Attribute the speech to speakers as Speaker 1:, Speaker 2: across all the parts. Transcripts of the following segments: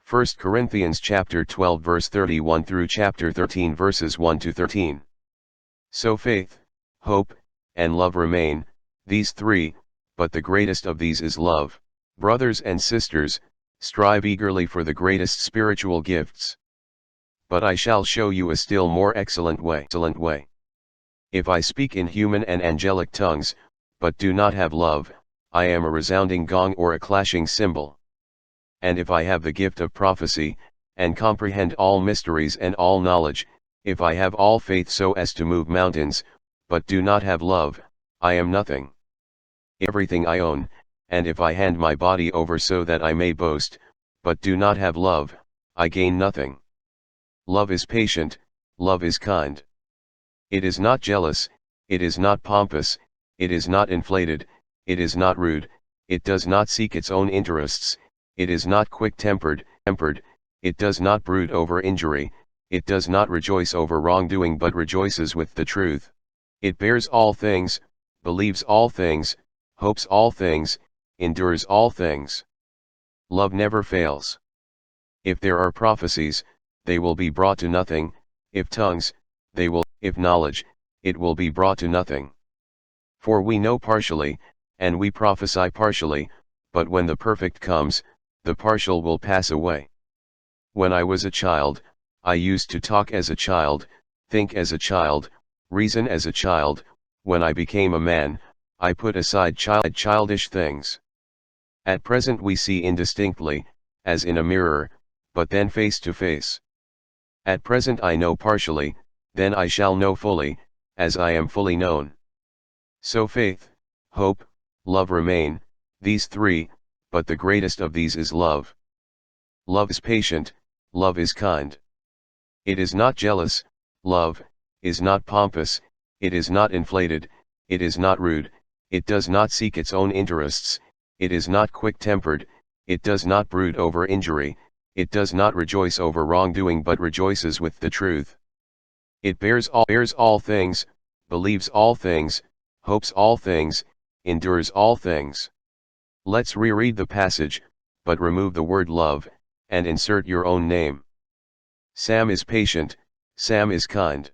Speaker 1: 1 Corinthians chapter 12 verse 31 through chapter 13 verses 1 to 13. So faith, hope, and love remain, these three, but the greatest of these is love. Brothers and sisters, strive eagerly for the greatest spiritual gifts. But I shall show you a still more excellent way. If I speak in human and angelic tongues, but do not have love, I am a resounding gong or a clashing cymbal. And if I have the gift of prophecy, and comprehend all mysteries and all knowledge, if I have all faith so as to move mountains, but do not have love, I am nothing. Everything I own, and if I hand my body over so that I may boast, but do not have love, I gain nothing. Love is patient, love is kind. It is not jealous, it is not pompous, it is not inflated, it is not rude, it does not seek its own interests, it is not quick-tempered, it does not brood over injury, it does not rejoice over wrongdoing but rejoices with the truth. It bears all things, believes all things, hopes all things, endures all things. Love never fails. If there are prophecies, they will be brought to nothing, if tongues, they will, if knowledge, it will be brought to nothing. For we know partially, and we prophesy partially, but when the perfect comes, the partial will pass away. When I was a child, I used to talk as a child, think as a child, reason as a child. When I became a man, I put aside childish things. At present we see indistinctly, as in a mirror, but then face to face. At present I know partially, then I shall know fully, as I am fully known. So faith, hope, love remain, these three, but the greatest of these is love. Love is patient, love is kind. It is not jealous, love, is not pompous, it is not inflated, it is not rude, it does not seek its own interests, it is not quick-tempered, it does not brood over injury, it does not rejoice over wrongdoing but rejoices with the truth. It bears all things, believes all things, hopes all things, endures all things. Let's reread the passage, but remove the word love, and insert your own name. Sam is patient, Sam is kind.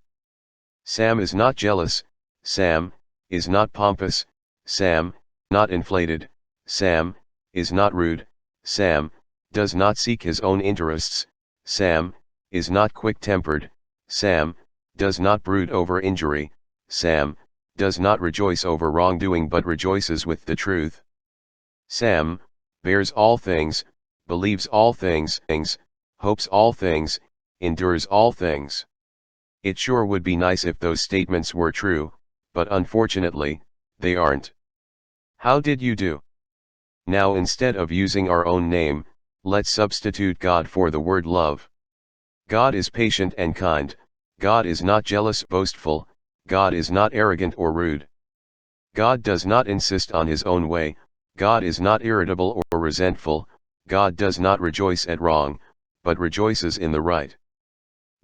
Speaker 1: Sam is not jealous, Sam, is not pompous, Sam, not inflated, Sam, is not rude, Sam, does not seek his own interests, Sam, is not quick-tempered, Sam, does not brood over injury, Sam, does not rejoice over wrongdoing but rejoices with the truth. Sam, bears all things, believes all things, hopes all things, endures all things. It sure would be nice if those statements were true, but unfortunately, they aren't. How did you do? Now instead of using our own name, let's substitute God for the word love. God is patient and kind, God is not jealous, boastful, God is not arrogant or rude. God does not insist on his own way, God is not irritable or resentful, God does not rejoice at wrong, but rejoices in the right.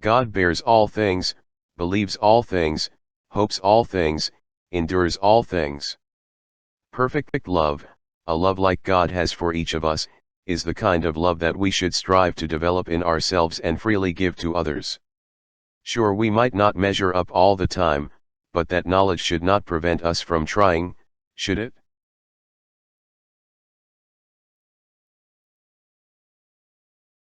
Speaker 1: God bears all things, believes all things, hopes all things, endures all things. Perfect love, a love like God has for each of us, is the kind of love that we should strive to develop in ourselves and freely give to others. Sure, we might not measure up all the time, but that knowledge should not prevent us from trying, should it?